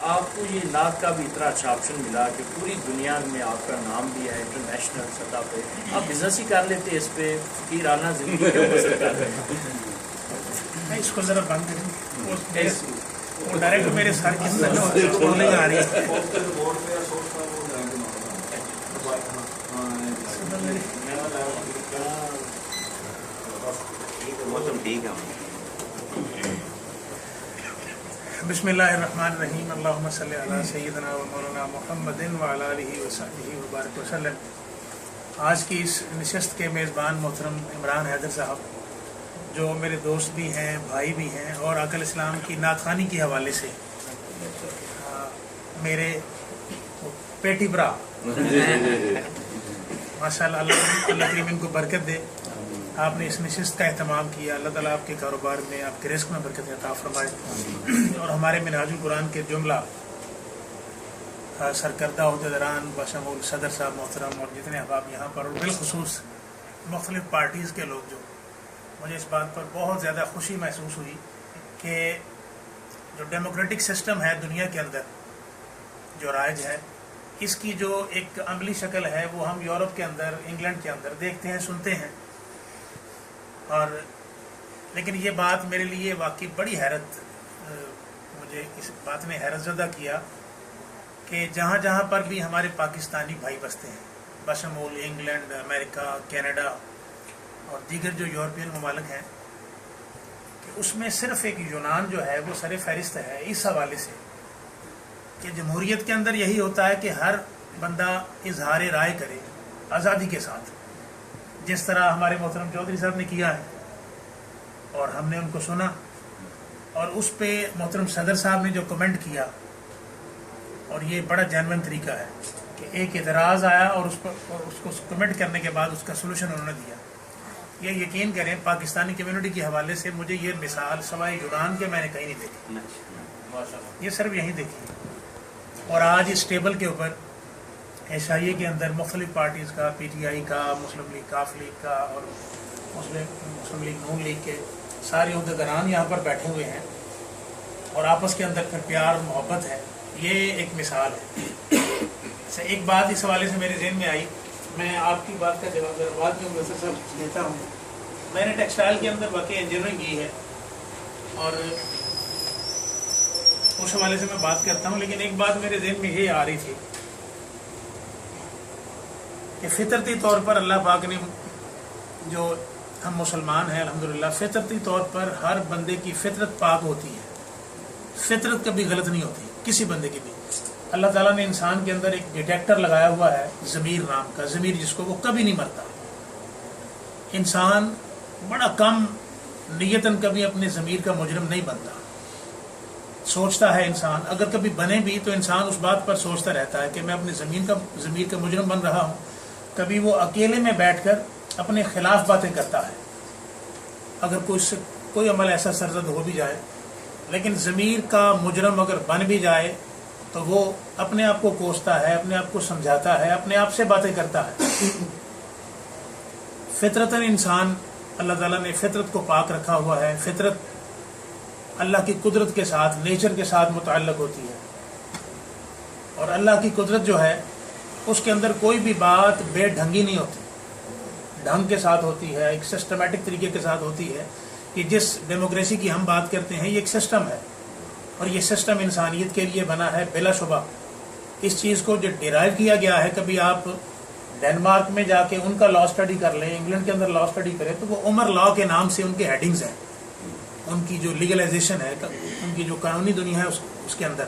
آپ کو یہ نعت کا بھی اتنا اچھا آپشن ملا کہ پوری دنیا میں آپ کا نام بھی ہے انٹرنیشنل سطح پہ، آپ بزنس ہی کر لیتے، اس پہ فقیرانہ زندگی کیوں بسر کر رہے ہیں؟ اس کو ذرا بند کریں، وہ ڈائریکٹ میرے سر کے اندر نہیں آ رہی ہے۔ بسم اللہ الرحمن الرحیم، اللہم صلی علی سیدنا و مولانا محمد وعلی آلہ وصحبہ وبارک وسلم۔ آج کی اس نشست کے میزبان محترم عمران حیدر صاحب، جو میرے دوست بھی ہیں، بھائی بھی ہیں، اور آقا اسلام کی نعت خوانی کے حوالے سے میرے پیٹی برا، ماشاء اللہ، اللہ کریم ان کو برکت دے۔ آپ نے اس نشست کا اہتمام کیا، اللہ تعالیٰ آپ کے کاروبار میں، آپ کے رزق میں برکت عطا فرمائے، اور ہمارے منہاج القرآن کے جملہ سرکردہ عہدیداران بشمول صدر صاحب محترم اور جتنے احباب یہاں پر، اور بالخصوص مختلف پارٹیز کے لوگ، جو مجھے اس بات پر بہت زیادہ خوشی محسوس ہوئی کہ جو ڈیموکریٹک سسٹم ہے دنیا کے اندر جو رائج ہے، اس کی جو ایک عملی شکل ہے وہ ہم یورپ کے اندر، انگلینڈ کے اندر دیکھتے ہیں، سنتے ہیں، اور لیکن یہ بات میرے لیے واقعی بڑی حیرت، مجھے اس بات نے حیرت زدہ کیا کہ جہاں جہاں پر بھی ہمارے پاکستانی بھائی بستے ہیں، بشمول انگلینڈ، امریکہ، کینیڈا اور دیگر جو یورپین ممالک ہیں، کہ اس میں صرف ایک یونان جو ہے وہ سر فہرست ہے اس حوالے سے کہ جمہوریت کے اندر یہی ہوتا ہے کہ ہر بندہ اظہار رائے کرے آزادی کے ساتھ، جس طرح ہمارے محترم چودھری صاحب نے کیا ہے اور ہم نے ان کو سنا، اور اس پہ محترم صدر صاحب نے جو کمنٹ کیا، اور یہ بڑا جینوئن طریقہ ہے کہ ایک اعتراض آیا اور اس کو کمنٹ کرنے کے بعد اس کا سلوشن انہوں نے دیا۔ یہ یقین کریں، پاکستانی کمیونٹی کے حوالے سے مجھے یہ مثال سوائے یونان کے میں نے کہیں نہیں دیکھی، یہ صرف یہیں دیکھی۔ اور آج اس ٹیبل کے اوپر ایشائیے کے اندر مختلف پارٹیز کا، پی ٹی آئی کا، مسلم لیگ کاف لیگ کا، اور مسلم لیگ نون لیگ کے سارے عہدیداران یہاں پر بیٹھے ہوئے ہیں، اور آپس کے اندر پھر پیار محبت ہے، یہ ایک مثال ہے۔ ایک بات اس حوالے سے میرے ذہن میں آئی، میں آپ کی بات کا جواب بعد میں مبصر صاحب دیتا ہوں۔ میں نے ٹیکسٹائل کے اندر واقعی انجینئرنگ کی ہے، اور اس حوالے سے میں بات کرتا ہوں، لیکن ایک بات میرے ذہن میں یہ آ رہی تھی کہ فطرتی طور پر اللہ پاک نے، جو ہم مسلمان ہیں الحمدللہ، فطرتی طور پر ہر بندے کی فطرت پاک ہوتی ہے، فطرت کبھی غلط نہیں ہوتی کسی بندے کی بھی۔ اللہ تعالیٰ نے انسان کے اندر ایک ڈیٹیکٹر لگایا ہوا ہے ضمیر نام کا، ضمیر جس کو، وہ کبھی نہیں مرتا۔ انسان بڑا کم نیتاً کبھی اپنے ضمیر کا مجرم نہیں بنتا، سوچتا ہے انسان، اگر کبھی بنے بھی تو انسان اس بات پر سوچتا رہتا ہے کہ میں اپنے ضمیر کا مجرم بن رہا ہوں۔ کبھی وہ اکیلے میں بیٹھ کر اپنے خلاف باتیں کرتا ہے، اگر کوئی عمل ایسا سرزد ہو بھی جائے، لیکن ضمیر کا مجرم اگر بن بھی جائے تو وہ اپنے آپ کو کوستا ہے، اپنے آپ کو سمجھاتا ہے، اپنے آپ سے باتیں کرتا ہے۔ فطرتاً انسان، اللہ تعالیٰ نے فطرت کو پاک رکھا ہوا ہے۔ فطرت اللہ کی قدرت کے ساتھ، نیچر کے ساتھ متعلق ہوتی ہے، اور اللہ کی قدرت جو ہے اس کے اندر کوئی بھی بات بے ڈھنگی نہیں ہوتی، ڈھنگ کے ساتھ ہوتی ہے، ایک سسٹمیٹک طریقے کے ساتھ ہوتی ہے۔ کہ جس ڈیموکریسی کی ہم بات کرتے ہیں، یہ ایک سسٹم ہے، اور یہ سسٹم انسانیت کے لیے بنا ہے بلا شبہ۔ اس چیز کو جو ڈیرائیو کیا گیا ہے، کبھی آپ ڈینمارک میں جا کے ان کا لا اسٹڈی کر لیں، انگلینڈ کے اندر لا اسٹڈی کریں، تو وہ عمر لا کے نام سے ان کے ہیڈنگز ہیں، ان کی جو لیگلائزیشن ہے، ان کی جو قانونی دنیا ہے اس کے اندر۔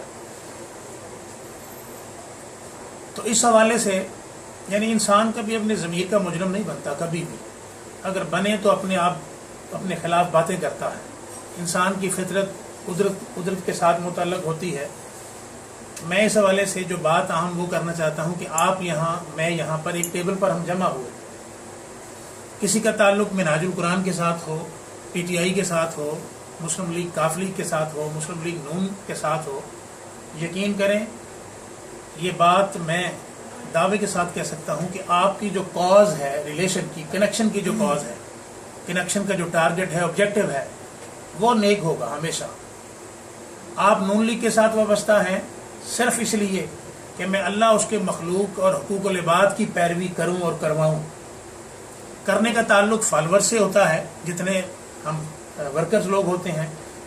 تو اس حوالے سے یعنی انسان کبھی اپنے ضمیر کا مجرم نہیں بنتا، کبھی بھی۔ اگر بنے تو اپنے خلاف باتیں کرتا ہے۔ انسان کی فطرت قدرت کے ساتھ متعلق ہوتی ہے۔ میں اس حوالے سے جو بات اہم وہ کرنا چاہتا ہوں کہ آپ یہاں، میں یہاں پر ایک ٹیبل پر ہم جمع ہوئے، کسی کا تعلق منہاج القرآن کے ساتھ ہو، پی ٹی آئی کے ساتھ ہو، مسلم لیگ کاف لیگ کے ساتھ ہو، مسلم لیگ نون کے ساتھ ہو، یقین کریں یہ بات میں دعوے کے ساتھ کہہ سکتا ہوں کہ آپ کی جو کاز ہے، ریلیشن کی، کنیکشن کی جو کاز ہے، کنیکشن کا جو ٹارگٹ ہے، آبجیکٹو ہے، وہ نیک ہوگا ہمیشہ۔ آپ نون لیگ کے ساتھ وابستہ ہیں صرف اس لیے کہ میں اللہ اس کے مخلوق اور حقوق العباد کی پیروی کروں اور کرواؤں. کرنے کا تعلق فالوور سے ہوتا ہے جتنے ہم ورکرز لوگ ہوتے ہیں،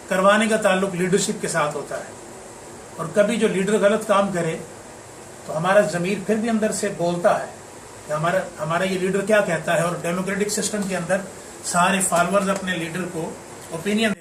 کروانے کا تعلق لیڈرشپ کے ساتھ ہوتا ہے. اور کبھی جو لیڈر غلط کام کرے تو ہمارا ضمیر پھر بھی اندر سے بولتا ہے کہ ہمارا یہ لیڈر کیا کہتا ہے. اور ڈیموکریٹک سسٹم کے اندر سارے فالورز اپنے لیڈر کو اوپینین